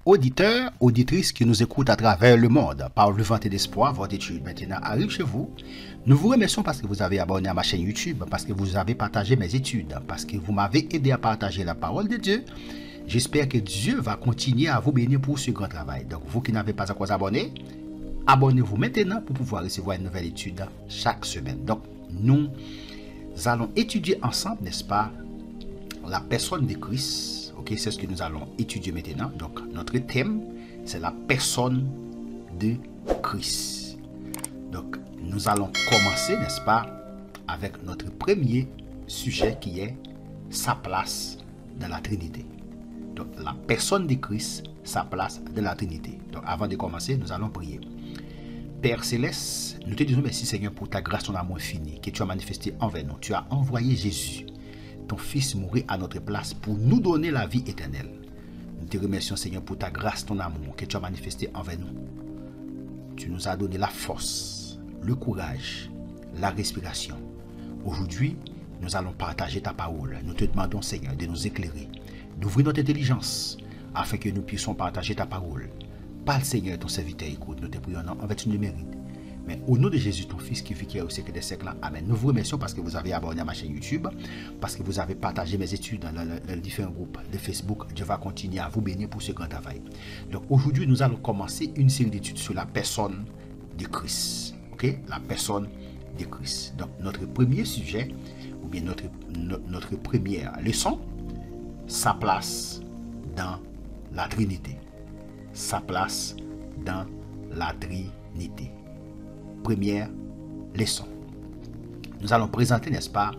auditeurs, auditrices qui nous écoutent à travers le monde, par le vent d'espoir, votre étude maintenant arrive chez vous. Nous vous remercions parce que vous avez abonné à ma chaîne YouTube, parce que vous avez partagé mes études, parce que vous m'avez aidé à partager la parole de Dieu. J'espère que Dieu va continuer à vous bénir pour ce grand travail. Donc, vous qui n'avez pas encore abonné, abonnez-vous maintenant pour pouvoir recevoir une nouvelle étude chaque semaine. Donc, nous allons étudier ensemble, n'est-ce pas, la personne de Christ. Ok, c'est ce que nous allons étudier maintenant. Donc, notre thème, c'est la personne de Christ. Donc, nous allons commencer, n'est-ce pas, avec notre premier sujet qui est sa place dans la Trinité. Donc, la personne de Christ, sa place dans la Trinité. Donc, avant de commencer, nous allons prier. Père Céleste, nous te disons merci Seigneur pour ta grâce, ton amour infini que tu as manifesté envers nous. Tu as envoyé Jésus, ton Fils, mourir à notre place pour nous donner la vie éternelle. Nous te remercions Seigneur pour ta grâce, ton amour que tu as manifesté envers nous. Tu nous as donné la force, le courage, la respiration. Aujourd'hui, nous allons partager ta parole. Nous te demandons Seigneur de nous éclairer, d'ouvrir notre intelligence afin que nous puissions partager ta parole. Parle Seigneur, ton serviteur écoute, nous te prions en vertu de mérite. Mais au nom de Jésus, ton Fils qui vit qui est au siècle des siècles, amen. Nous vous remercions parce que vous avez abonné à ma chaîne YouTube, parce que vous avez partagé mes études dans les différents groupes de Facebook. Dieu va continuer à vous bénir pour ce grand travail. Donc aujourd'hui, nous allons commencer une série d'études sur la personne de Christ. Ok, la personne de Christ. Donc notre premier sujet, ou bien notre première leçon, sa place dans la Trinité. Sa place dans la Trinité. Première leçon. Nous allons présenter, n'est-ce pas,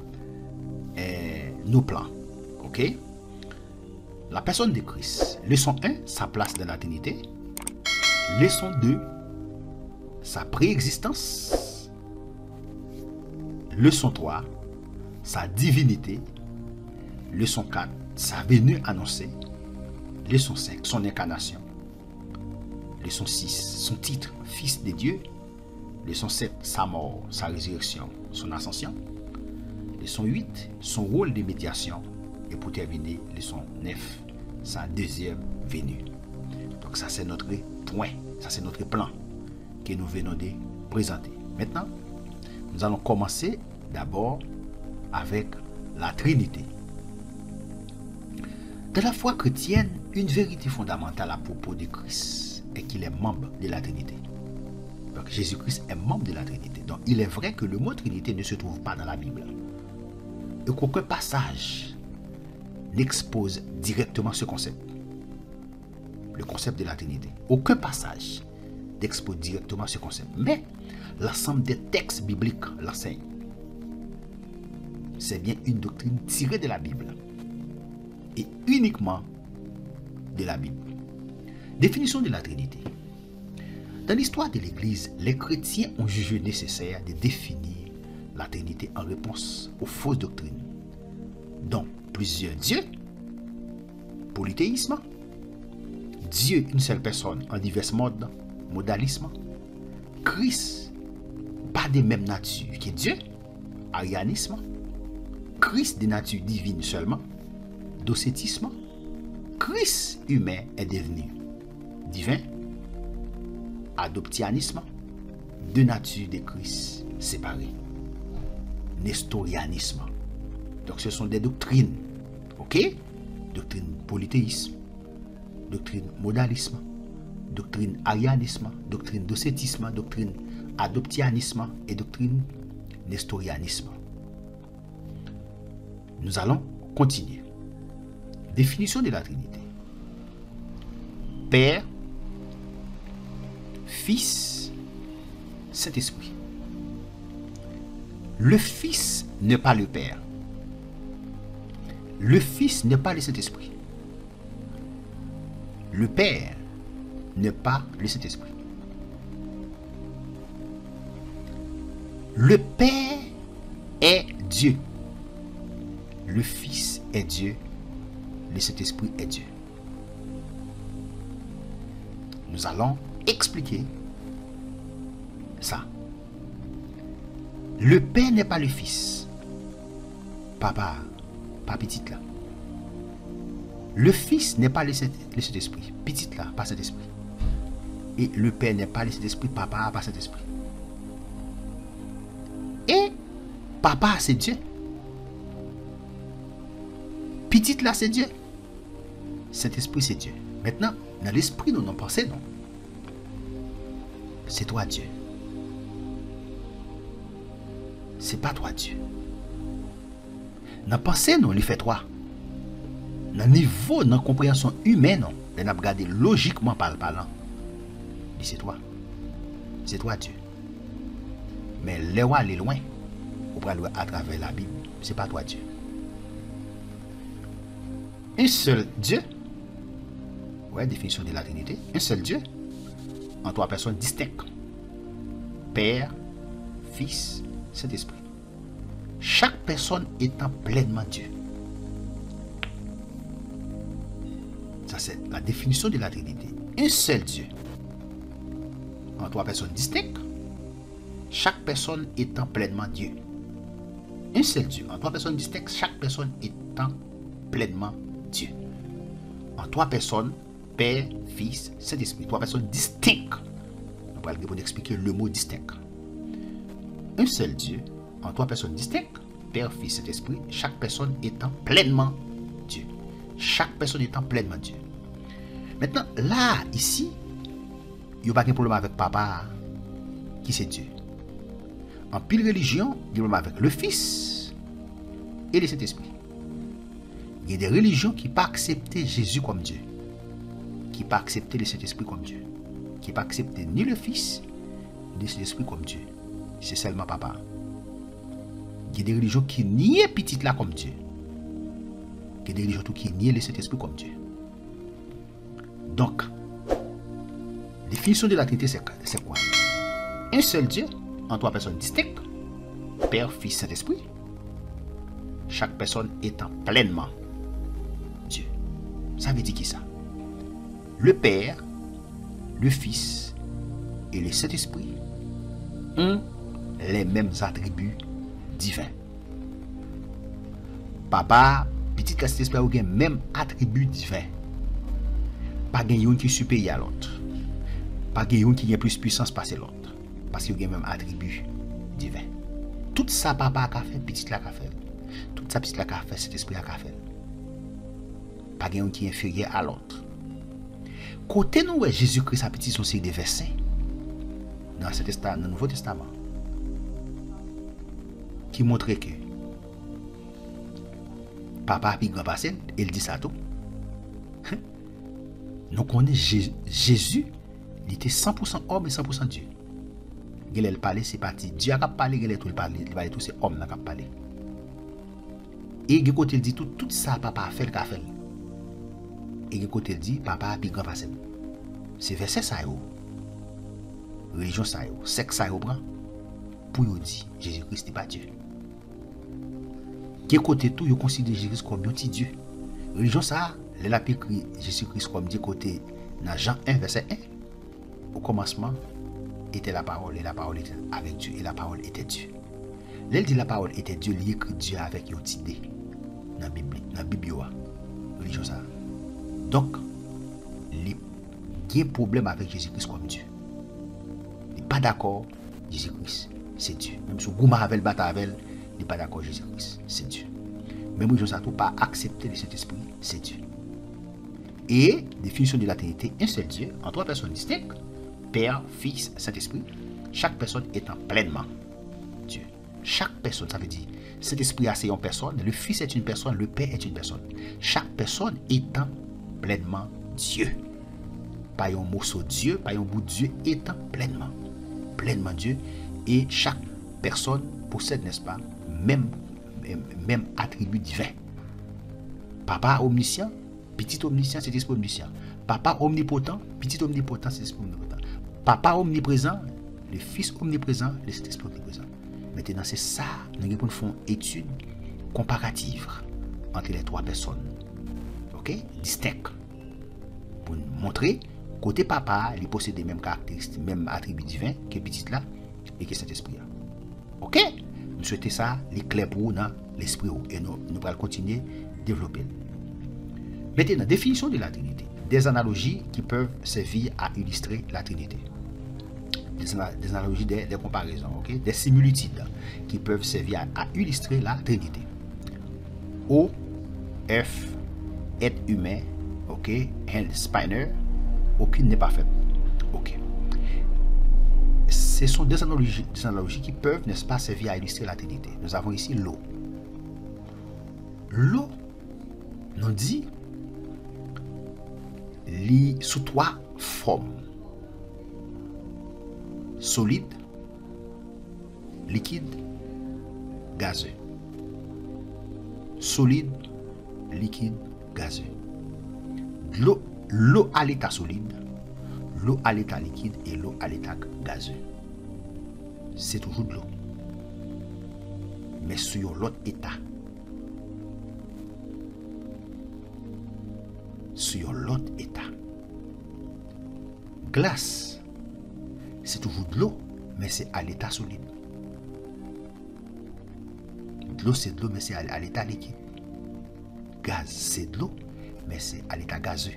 nos plans. Ok? La personne de Christ. Leçon 1, sa place dans la Trinité. Leçon 2, sa préexistence. Leçon 3, sa divinité. Leçon 4, sa venue annoncée. Leçon 5, son incarnation. Leçon 6, son titre, Fils de Dieu. Leçon 7, sa mort, sa résurrection, son ascension. Leçon 8, son rôle de médiation. Et pour terminer, leçon 9, sa deuxième venue. Donc ça c'est notre point, ça c'est notre plan que nous venons de présenter. Maintenant, nous allons commencer d'abord avec la Trinité. Dans la foi chrétienne, une vérité fondamentale à propos de Christ est qu'il est membre de la Trinité. Donc Jésus-Christ est membre de la Trinité. Donc il est vrai que le mot Trinité ne se trouve pas dans la Bible. Et qu'aucun passage n'expose directement ce concept. Le concept de la Trinité. Aucun passage n'expose directement ce concept. Mais l'ensemble des textes bibliques l'enseignent. C'est bien une doctrine tirée de la Bible. Et uniquement de la Bible. Définition de la Trinité. Dans l'histoire de l'Église, les chrétiens ont jugé nécessaire de définir la Trinité en réponse aux fausses doctrines, dont plusieurs dieux, polythéisme, Dieu une seule personne en divers modes, modalisme, Christ pas de même nature que Dieu, arianisme, Christ de nature divine seulement, docétisme, Christ humain est devenu divin, adoptianisme, deux natures de Christ séparées, nestorianisme. Donc ce sont des doctrines, ok? Doctrine polythéisme, doctrine modalisme, doctrine arianisme, doctrine docétisme, doctrine adoptianisme et doctrine nestorianisme. Nous allons continuer. Définition de la Trinité. Père, Fils, Saint-Esprit. Le Fils n'est pas le Père. Le Fils n'est pas le Saint-Esprit. Le Père n'est pas le Saint-Esprit. Le Père est Dieu. Le Fils est Dieu. Le Saint-Esprit est Dieu. Nous allons expliquer ça. Le Père n'est pas le Fils. Papa, pas petite là. Le Fils n'est pas le Saint-Esprit. Petite là, pas Saint-Esprit. Et le Père n'est pas le Saint-Esprit. Papa, pas Saint-Esprit. Et papa, c'est Dieu. Petite là, c'est Dieu. Saint-Esprit, c'est Dieu. Maintenant, dans l'esprit, nous n'en pensons, non. C'est toi, Dieu. C'est pas toi, Dieu. Dans pensée, non, il fait toi. Dans le niveau, dans la compréhension humaine, non, on a regardé logiquement parlant. C'est toi. C'est toi, Dieu. Mais les rois, les loin, on peut aller à travers la Bible. C'est pas toi, Dieu. Un seul Dieu. Ouais, définition de la Trinité. Un seul Dieu. En trois personnes distinctes. Père, Fils, Saint-Esprit. Chaque personne étant pleinement Dieu. Ça, c'est la définition de la Trinité. Un seul Dieu. En trois personnes distinctes. Chaque personne étant pleinement Dieu. Un seul Dieu. En trois personnes distinctes. Chaque personne étant pleinement Dieu. En trois personnes, Père, Fils, Saint-Esprit. Trois personnes distinctes. On va expliquer le mot distinct. Un seul Dieu, en trois personnes distinctes, Père, Fils, Saint-Esprit, chaque personne étant pleinement Dieu. Chaque personne étant pleinement Dieu. Maintenant, là, ici, il n'y a pas de problème avec papa, qui c'est Dieu. En pile religion, il y a un problème avec le Fils et le Saint-Esprit. Il y a des religions qui ne pas accepter Jésus comme Dieu, qui ne pas accepter le Saint-Esprit comme Dieu, qui ne pas accepter ni le Fils, ni le Saint-Esprit comme Dieu. C'est seulement papa. Il y a des religions qui nient petit là comme Dieu. Il y a des religions qui nient le Saint-Esprit comme Dieu. Donc, la définition de la Trinité, c'est quoi? Un seul Dieu, en trois personnes distinctes, Père, Fils, Saint-Esprit, chaque personne étant pleinement Dieu. Ça veut dire qui ça? Le Père, le Fils et le Saint-Esprit ont les mêmes attributs divins. Papa, petit Saint-Esprit ont les mêmes attributs divins. Pas quelqu'un qui est supérieur à l'autre. Pas quelqu'un qui a plus de puissance que l'autre. Parce qu'ils ont les mêmes attributs divins. Tout ça, papa a fait, petit la a fait. Tout ça, petit la a fait, cet esprit a fait. Pas quelqu'un qui est inférieur à l'autre. Côté nous, Jésus-Christ a petit son série de versets dans le Nouveau Testament qui montre que papa a pu grand passer, il dit ça tout. Nous connaissons Jésus, il était 100% homme et 100% Dieu. Il parlait, c'est parti. Dieu a parlé, il parlait tout, c'est homme qui a parlé. Et il côté il dit tout ça, papa a fait le café. Et il côté il dit, papa a pu grand passer. C'est verset ça, religion ça, sexe ça, prend pour vous dire, Jésus-Christ n'est pas Dieu. Qui côté tout, vous considérez Jésus comme un petit Dieu. Religion ça, elle a écrit Jésus-Christ comme Dieu côté dans Jean 1, verset 1. Au commencement était la parole, et la parole était avec Dieu, et la parole était Dieu. L'elle dit la parole était Dieu, il écrit Dieu avec une idée dans la Bible, religion ça. Donc, il y a un problème avec Jésus-Christ comme Dieu. Il n'est pas d'accord, Jésus-Christ, c'est Dieu. Même si Gouma avait le batavel, il n'est pas d'accord, Jésus-Christ, c'est Dieu. Même si on ne pas accepter le Saint-Esprit, c'est Dieu. Et, définition de la Trinité, un seul Dieu, en trois personnes distinctes, Père, Fils, Saint-Esprit, chaque personne étant pleinement Dieu. Chaque personne, ça veut dire, Saint-Esprit c'est une personne, le Fils est une personne, le Père est une personne. Chaque personne étant pleinement Dieu. Pas un morceau Dieu, pas un bout de Dieu, étant pleinement Dieu. Et chaque personne possède, n'est-ce pas, même attribut divin. Papa omniscient, petit omniscient, c'est l'esprit omniscient. Papa omnipotent, petit omnipotent, c'est l'esprit omnipotent. Papa omniprésent, le Fils omniprésent, le Saint-Esprit omniprésent. Maintenant, c'est ça, nous allons faire une étude comparative entre les trois personnes. Ok? Distinctes. Pour montrer, côté papa, il possède les mêmes caractéristiques, mêmes attributs divins que petit là et que Saint-Esprit là. Ok? Nous souhaitons ça, les clairs pour nous dans l'esprit et nous allons continuer à développer. Maintenant, définition de la Trinité. Des analogies qui peuvent servir à illustrer la Trinité. Des analogies, des comparaisons, ok? Des similitudes qui peuvent servir à illustrer la Trinité. O, F, être humain, ok? Hans Spiner, aucune n'est parfaite. Ok. Ce sont des analogies qui peuvent, n'est-ce pas, servir à illustrer la Trinité. Nous avons ici l'eau. L'eau nous dit sous trois formes: solide, liquide, gazeux. Solide, liquide, gazeux. L'eau à l'état solide, l'eau à l'état liquide et l'eau à l'état gazeux. C'est toujours de l'eau. Mais sur l'autre état. Sur l'autre état. Glace, c'est toujours de l'eau, mais c'est à l'état solide. De l'eau, c'est de l'eau, mais c'est à l'état liquide. Gaz, c'est de l'eau, mais c'est à l'état gazeux.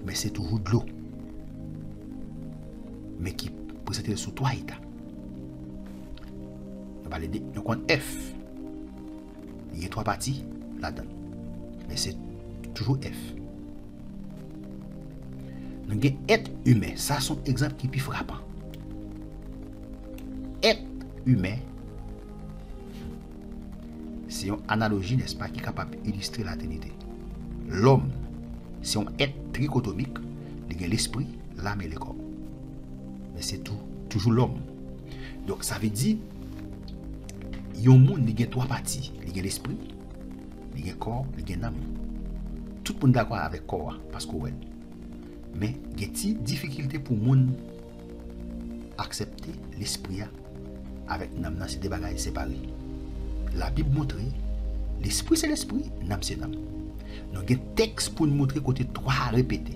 Mais c'est toujours de l'eau. Mais qui présente sous trois états. Donc on F. Il y a trois parties là-dedans. Mais c'est toujours F. Donc être humain, ça sont exemples qui sont plus frappants. Être humain, c'est une analogie, n'est-ce pas, qui est capable d'illustrer la Trinité. L'homme, c'est un être trichotomique, il y a l'esprit, l'âme et le corps. Mais c'est toujours l'homme. Donc ça veut dire, il y a un monde qui a trois parties. Il y a l'esprit, il y a le corps, il y a l'âme. Tout le monde est d'accord avec le corps, parce que ouais. Mais il y a des difficultés pour le monde accepter l'esprit avec l'âme, c'est des bagages séparés. La Bible montre l'esprit c'est l'esprit, l'âme c'est l'âme. Donc il y a un texte pour nous montrer côté 3 à répéter.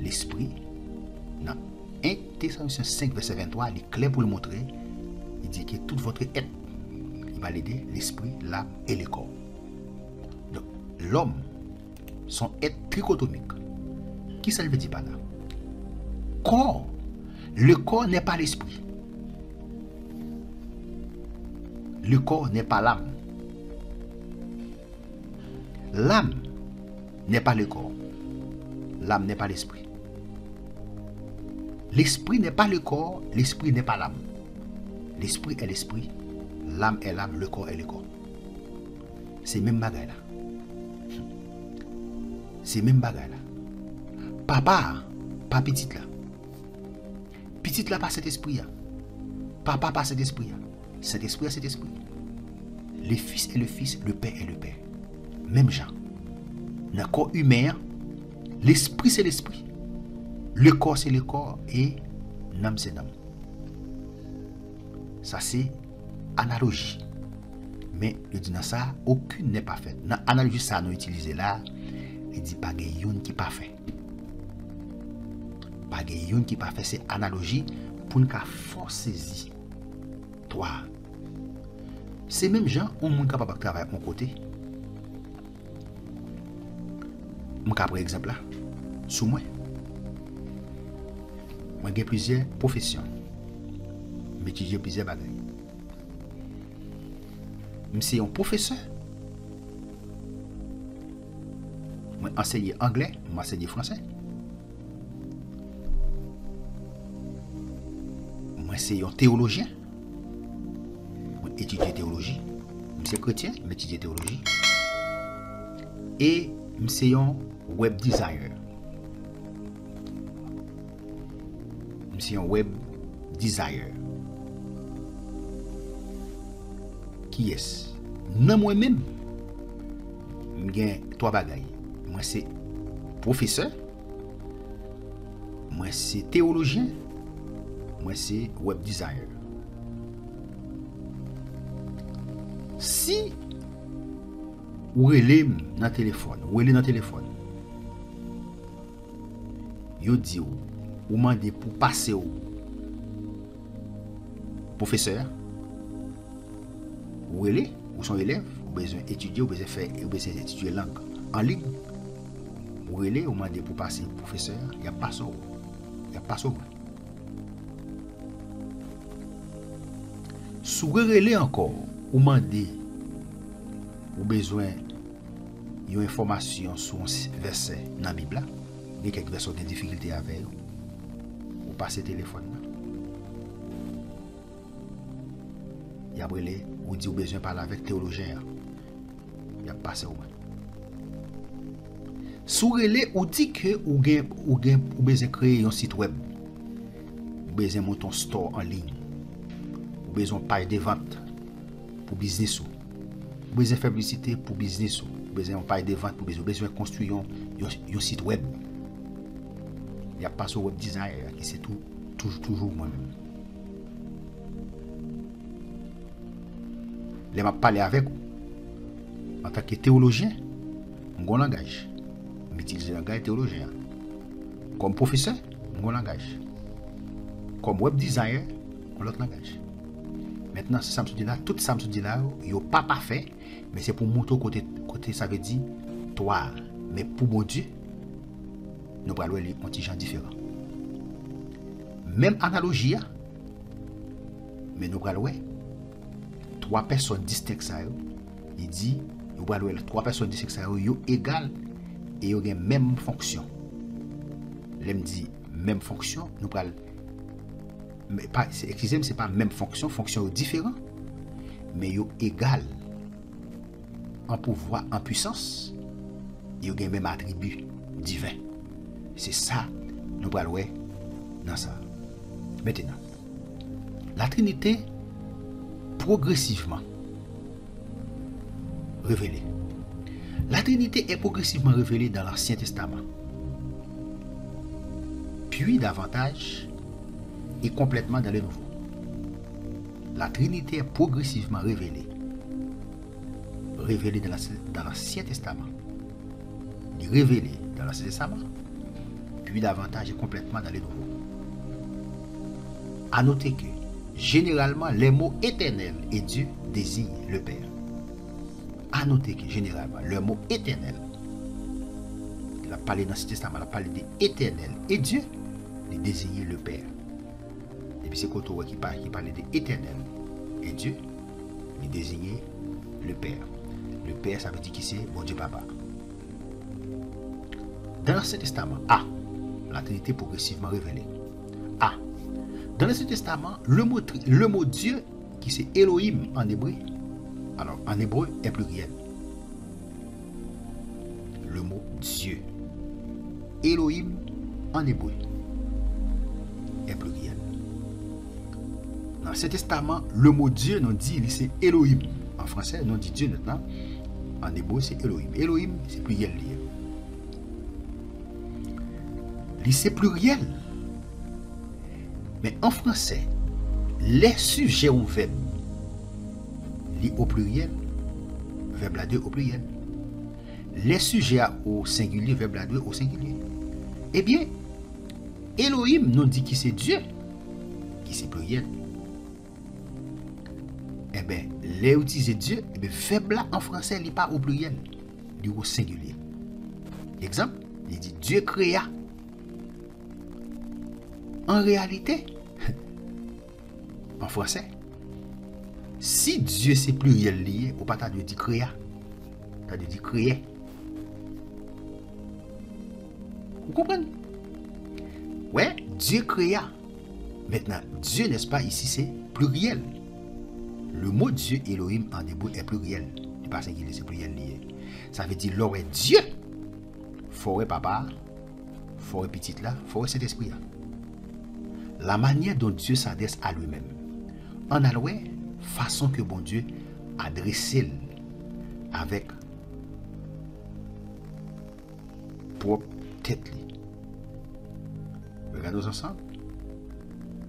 L'esprit, dans 1 Thessaloniciens 5 verset 23, il est clair pour le montrer. Il dit que tout votre être, il va l'aider l'esprit, l'âme et le corps. Donc l'homme, son être trichotomique. Qui ça veut dire par là? Corps. Le corps n'est pas l'esprit. Le corps n'est pas l'âme. L'âme n'est pas le corps. L'âme n'est pas l'esprit. L'esprit n'est pas le corps. L'esprit n'est pas l'âme. L'esprit est l'esprit. L'âme est l'âme. Le corps est le corps. C'est même bagaille là. C'est même bagaille là. Papa, pas petite là. Petite là, pas cet esprit là. Papa, pas cet esprit là. Cet esprit, cet esprit. Le fils est le fils, le père est le père. Même genre. Dans le corps humain, l'esprit c'est l'esprit. Le corps c'est le corps et l'âme c'est l'âme. Ça c'est analogie. Mais je dis dans ça, aucune n'est pas faite. Dans l'analogie ça nous utilisé là, il dit pas qu'il y a une qui n'est pas fait. Pas qu'il y a une qui n'est pas fait, c'est analogie pour nous forcer. Toi. C'est même gens, on est capable de travailler à mon côté. Mon cas par exemple là, sous moi. Moi j'ai plusieurs professions. J'étudie plusieurs bagages. Je suis un professeur. Moi enseigner anglais, moi enseigner français. Moi c'est un théologien. Moi étudier théologie. Je suis chrétien, je étudie théologie. Et je suis un web designer. Je suis un web designer. Qui est-ce? Non moi-même. J'ai 3 bagages. Moi c'est professeur. Moi c'est théologien. Moi c'est web designer. Si ou relève dans téléphone, yo dit ou mandé pour passer au professeur, ou relève ou son élève, ou besoin étudier, ou besoin faire, ou besoin étudier langue en ligne, Ou relé, ou demandé pour passer professeur, il n'y a pas ça. Il n'y a pas ça. Si vous relé encore, ou demandé, ou besoin d'une information sur un verset dans la Bible, il y a quelques versets qui ont des difficultés avec ou passer téléphone. Il y a brûlé, ou dit ou besoin de parler avec théologien. Il y a passé au moins. Sous relais, ou dit que ou besoin créer un site web. Ou besoin monter un store en ligne. Ou besoin page de vente pour business. Ou besoin faire publicité pour business. Ou besoin page de vente pour business. Ou besoin construire un site web. Il n'y a pas ce web designer qui c'est toujours moi-même. Les m'a parlé avec vous. En tant que théologien, mon langage. M'utiliser le langage théologien. Comme professeur, mon langage. Comme web designer, mon autre langage. Maintenant, ça me dit là, tout ça me dit là, il n'est pas parfait, mais c'est pour montrer côté ça veut dire toi. Mais pour mon Dieu, nous allons les gens différents. Même analogie, mais nous allons trois personnes distinctes. Il dit, nous allons trois personnes distinctes, sont égales et ils ont la même fonction. L'aime dit même fonction, nous allons. Mais pas, excusez-moi, ce n'est pas même fonction différente, mais ils sont égales en pouvoir, en puissance, ils ont les mêmes attributs divins. C'est ça, nous allons dans ça. Maintenant, la Trinité progressivement révélée. La Trinité est progressivement révélée dans l'Ancien Testament. Puis davantage et complètement dans le Nouveau. La Trinité est progressivement révélée. Révélée dans l'Ancien Testament. Révélée dans l'Ancien Testament. Puis davantage et complètement dans le Nouveau. À noter que, généralement, les mots éternel et Dieu désignent le Père. À noter que, généralement, le mot éternel, il a parlé dans ce testament, il a parlé d'éternel et Dieu, il désignait le Père. Et puis c'est Koto qui parlait d'éternel et Dieu, il désignait le Père. Le Père, ça veut dire qui c'est? Bon Dieu Papa. Dans l'Ancien Testament, la Trinité progressivement révélée. Dans l'Ancien Testament, le mot Dieu, qui c'est Elohim en hébreu, alors en hébreu est pluriel. Le mot Dieu, Elohim en hébreu, est pluriel. Dans l'Ancien Testament, le mot Dieu, nous dit c'est Elohim. En français, nous dit Dieu maintenant. En hébreu, c'est Elohim. Elohim, c'est pluriel. C'est pluriel. Mais en français, les sujets ou verbes li au pluriel, verbe la 2 au pluriel. Les sujets au singulier, verbe la 2 au singulier. Eh bien, Elohim nous dit qui c'est Dieu, qui c'est pluriel. Eh bien, les utiliser Dieu, eh bien, verbe là en français, il n'est pas au pluriel, il est au singulier. Exemple, il dit Dieu créa. En réalité, en français, si Dieu c'est pluriel lié, ou pas t'as de dire créa, t'as de dire créer. Vous comprenez? Ouais, Dieu créa. Maintenant, Dieu, n'est-ce pas, ici c'est pluriel. Le mot Dieu, Elohim, en hébreu est pluriel. Il pas singulier, c'est pluriel lié. Ça veut dire l'or est Dieu. Forêt papa, forêt petite là, forêt cet esprit là. La manière dont Dieu s'adresse à lui-même. En alloué, façon que bon Dieu adresse avec propre tête. Regardons ensemble.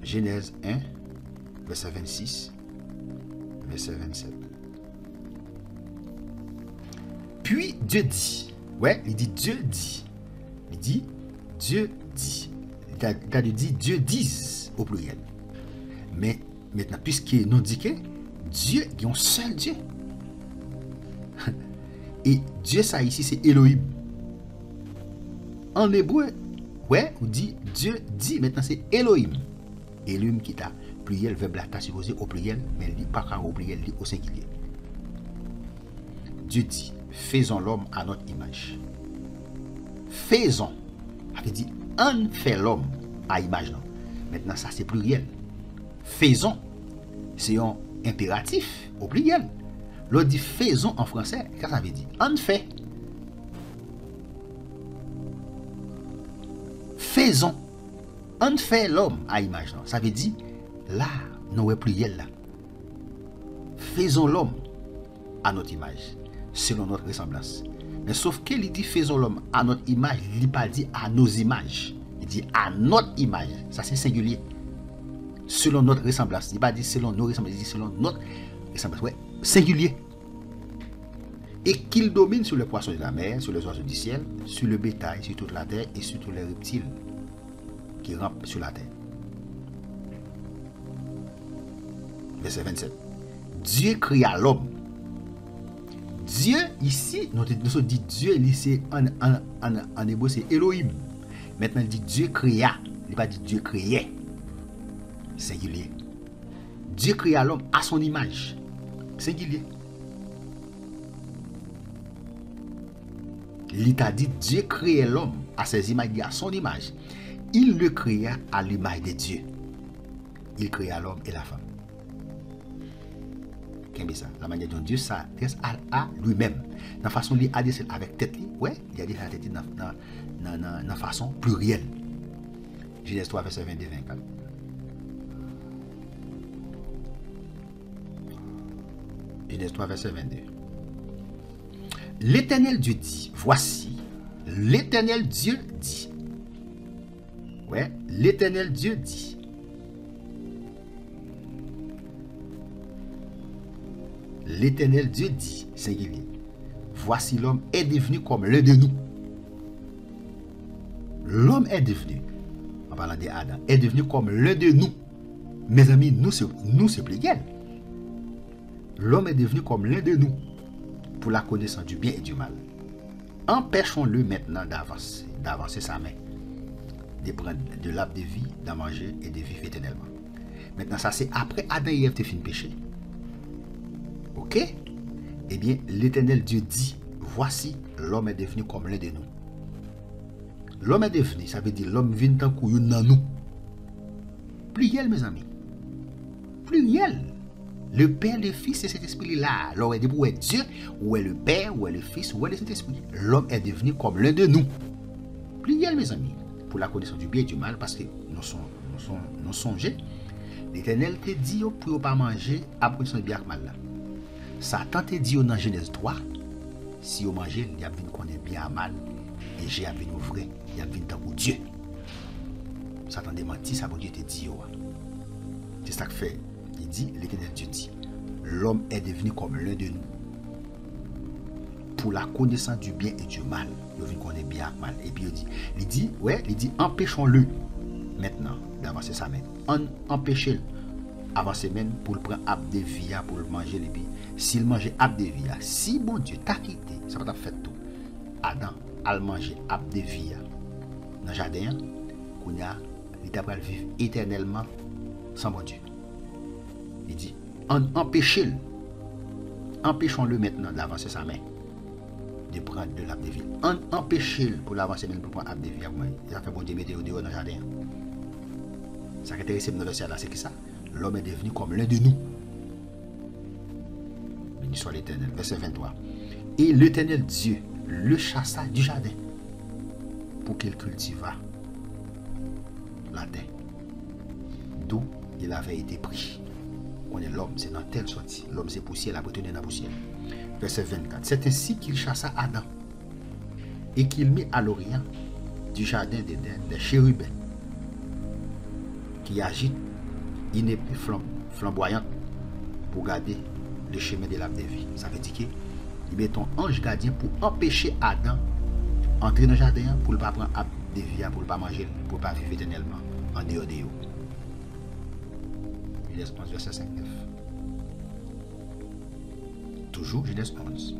Genèse 1, verset 26, verset 27. Puis Dieu dit, ouais, il dit Dieu dit. Il dit Dieu dit. Il a dit Dieu dise au pluriel. Mais maintenant, puisqu'il nous dit que Dieu est un seul Dieu. Et Dieu, ça ici, c'est Elohim. en hébreu, ouais, on dit Dieu dit, maintenant c'est Elohim. Elohim qui t'a pluriel, verbe là, t'as supposé au pluriel, mais il pas au pluriel, il au singulier. Dieu dit, faisons l'homme à notre image. Faisons. Ça veut dire, on fait l'homme à image. Non? Maintenant, ça c'est pluriel. Faisons. C'est un impératif au pluriel. L'autre dit faisons en français. Qu'est-ce que ça veut dire? On fait. Faisons. On fait l'homme à image. Non? Ça veut dire, là, nous avons pluriel là. Faisons l'homme à notre image, selon notre ressemblance. Mais sauf qu'il dit faisons l'homme à notre image, il n'a pas dit à nos images. Il dit à notre image. Ça c'est singulier. Selon notre ressemblance. Il n'a pas dit selon nos ressemblances, il dit selon notre ressemblance. Ouais, singulier. Et qu'il domine sur les poissons de la mer, sur les oiseaux du ciel, sur le bétail, sur toute la terre et sur tous les reptiles qui rampent sur la terre. Verset 27. Dieu créa l'homme. Dieu, ici, nous dit Dieu, c'est en hébreu, c'est Elohim. Maintenant, il dit Dieu créa. Il n'a pas dit Dieu créait. Singulier. Dieu créa l'homme à son image. Singulier. Il t'a dit Dieu créait l'homme à ses images, à son image. Il le créa à l'image de Dieu. Il créa l'homme et la femme. Ça. La manière dont Dieu s'adresse à lui-même. Dans la façon de adresser avec tête, ouais, il a dit la tête dans façon plurielle. Genèse 3, verset 22-24. Genèse 3, verset 22. L'Éternel Dieu dit, voici, l'Éternel Dieu dit. Ouais, l'Éternel Dieu dit. L'Éternel Dieu dit, singulier, voici l'homme est devenu comme l'un de nous. L'homme est devenu, en parlant d'Adam, est devenu comme l'un de nous. Mes amis, nous c'est pluriel. L'homme est devenu comme l'un de nous, pour la connaissance du bien et du mal. Empêchons-le maintenant d'avancer sa main, de prendre de l'arbre de vie, d'en manger et de vivre éternellement. Maintenant, ça c'est après Adam et Ève te fin péché. Ok? Eh bien, l'Éternel Dieu dit, voici, l'homme est devenu comme l'un de nous. L'homme est devenu, ça veut dire l'homme vient tant qu'on dans nous. Pluriel, mes amis. Pluriel. Le Père, le Fils et cet esprit-là. L'homme est devenu Dieu, ou est le Père, ou est le Fils, ou est le Saint-Esprit. L'homme est devenu comme l'un de nous. Pluriel, mes amis. Pour la connaissance du bien et du mal, parce que nous songeons. L'Éternel te dit pour ne pas manger à connaissance du bien et du mal là. Satan te dit dans Genèse 3, si vous mangez, il y a une connaît bien à mal, et j'ai vu nous vrai, il y a une tant que Dieu. Satan démenti, ça pour Dieu te dit. C'est ça que fait. Il dit, l'Éternel Dieu dit, l'homme est devenu comme l'un de nous. Pour la connaissance du bien et du mal, il connaît bien et mal. Et puis il dit, empêchons-le maintenant d'avancer sa main. Empêchez-le. Avancer même pour le prendre ab de vie, pour le manger. Et puis, s'il mangeait ab de vie, si bon Dieu t'a quitté, ça va t'a fait tout. Adam a mangé ab de vie dans le jardin, il t'a pris vivre éternellement sans bon Dieu. Il dit, empêchez-le. Empêchons-le maintenant d'avancer sa main, de prendre de l'arbre de vie. Empêchez-le pour l'avancer même pour prendre ab de vie. Ça fait bon Dieu mettre au dehors dans le jardin. Ça qui est intéressant dans le verset là, c'est que ça. L'homme est devenu comme l'un de nous. Béni soit l'Éternel. Verset 23. Et l'Éternel Dieu le chassa du jardin pour qu'il cultivât la terre, d'où il avait été pris. On est l'homme, c'est dans telle sortie. L'homme c'est poussière, la retenue dans la poussière. Verset 24. C'est ainsi qu'il chassa Adam et qu'il mit à l'orient du jardin d'Éden des chérubins qui agitent une épée flamboyante pour garder le chemin de l'arbre de vie. Ça veut dire qu'il met un ange gardien pour empêcher Adam d'entrer dans le jardin pour ne pas prendre l'arbre de vie, pour ne pas manger, pour ne pas vivre éternellement en dehors de eux. Genèse 11, verset 5-9. Toujours Genèse 11,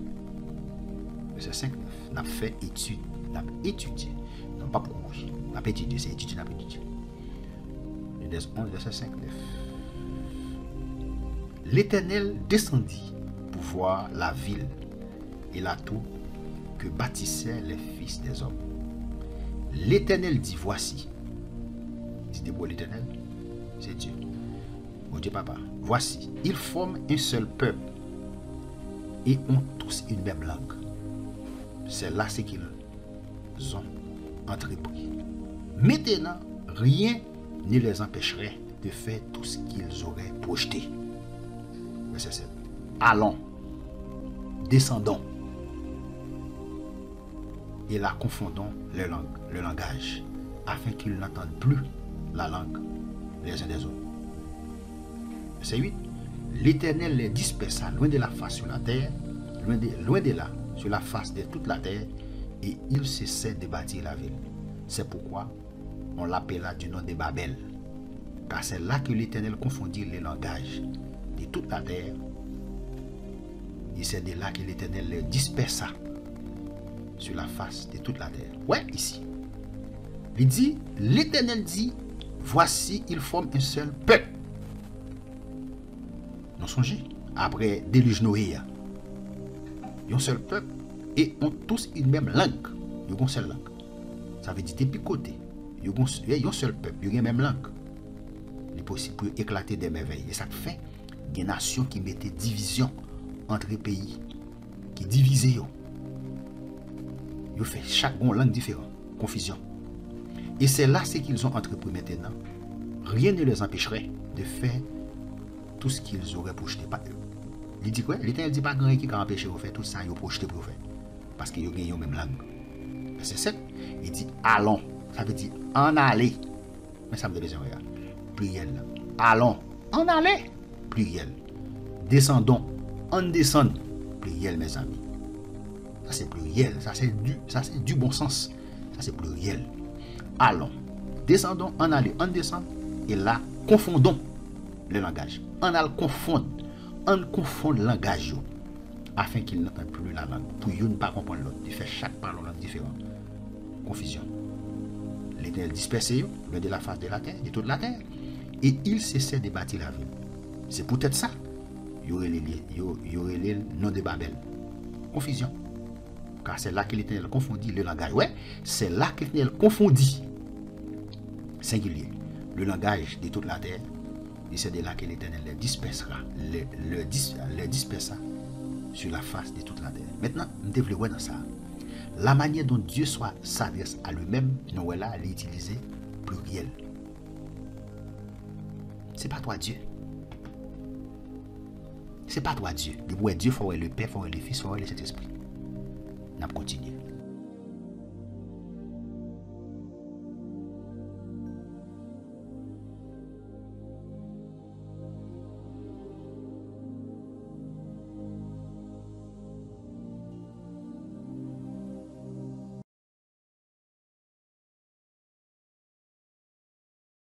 verset 5-9. Nous avons fait étude, nous avons étudié, nous Non, pas pour courir. On peut étudier, c'est étudier, on peut étudier. Genèse 11, verset 5, 9. L'Éternel descendit pour voir la ville et la tour que bâtissaient les fils des hommes. L'Éternel dit, voici. C'était pour l'Éternel, c'est Dieu. Bon Dieu papa, voici, ils forment un seul peuple et ont tous une même langue. C'est là ce qu'ils ont entrepris. Maintenant, rien ne les empêcherait de faire tout ce qu'ils auraient projeté. Verset 7. Allons, descendons, et là confondons le langage, afin qu'ils n'entendent plus la langue les uns des autres. Verset 8. L'Éternel les dispersa loin de la face sur la terre, loin de là, sur la face de toute la terre, et ils cessaient de bâtir la ville. C'est pourquoi on l'appela du nom de Babel, car c'est là que l'Éternel confondit les langages de toute la terre, et c'est de là que l'Éternel les dispersa sur la face de toute la terre. Ouais, ici. Il dit, l'Éternel dit, voici, ils forment un seul peuple. Nous songez, après déluge Noé, ils ont un seul peuple et ont tous une même langue. Ils ont une seule langue. Ça veut dire depuis côté. Ils ont un seul peuple, ils ont une même langue. Il est possible pour éclater des merveilles. Et ça fait des nations qui mettaient division entre les pays, qui divisaient. Ils ont fait chaque langue différente, confusion. Et c'est là ce qu'ils ont entrepris maintenant. Rien ne les empêcherait de faire tout ce qu'ils auraient projeté. Il dit quoi? L'Éternel dit pas grand qui a empêché de faire tout ça, ils ont projeté pour faire. Parce qu'ils ont gagné la même langue. C'est ça. Il dit allons. Ça veut dire en aller. Mais ça me dit regarde. Pluriel. Allons. En aller. Pluriel. Descendons. En descend. Pluriel, mes amis. Ça c'est pluriel. Ça c'est du bon sens. Ça c'est pluriel. Allons. Descendons. En aller. En descend. Et là, confondons le langage. On a le confondre. On confond le langage afin qu'ils n'entendent plus la langue. Pour eux ne pas comprendre l'autre. Il fait chaque parole langue différente. Confusion. L'Éternel dispersé loin de la face de la terre, de toute la terre, et il cessait de bâtir la ville. C'est peut-être ça. Il y aurait le nom de Babel. Confusion. Car c'est là que l'Éternel confondit le langage. Ouais, c'est là que l'Éternel confondit, singulier, le langage de toute la terre. Et c'est de là que l'Éternel les dispersera, les dispersa sur la face de toute la terre. Maintenant, nous devons voir dans ça. La manière dont Dieu s'adresse à lui-même, nous là, il utilise pluriel. C'est pas toi Dieu. C'est pas toi Dieu. Dieu, il faut le Père, il faut le Fils, il faut le Saint-Esprit. On va continuer.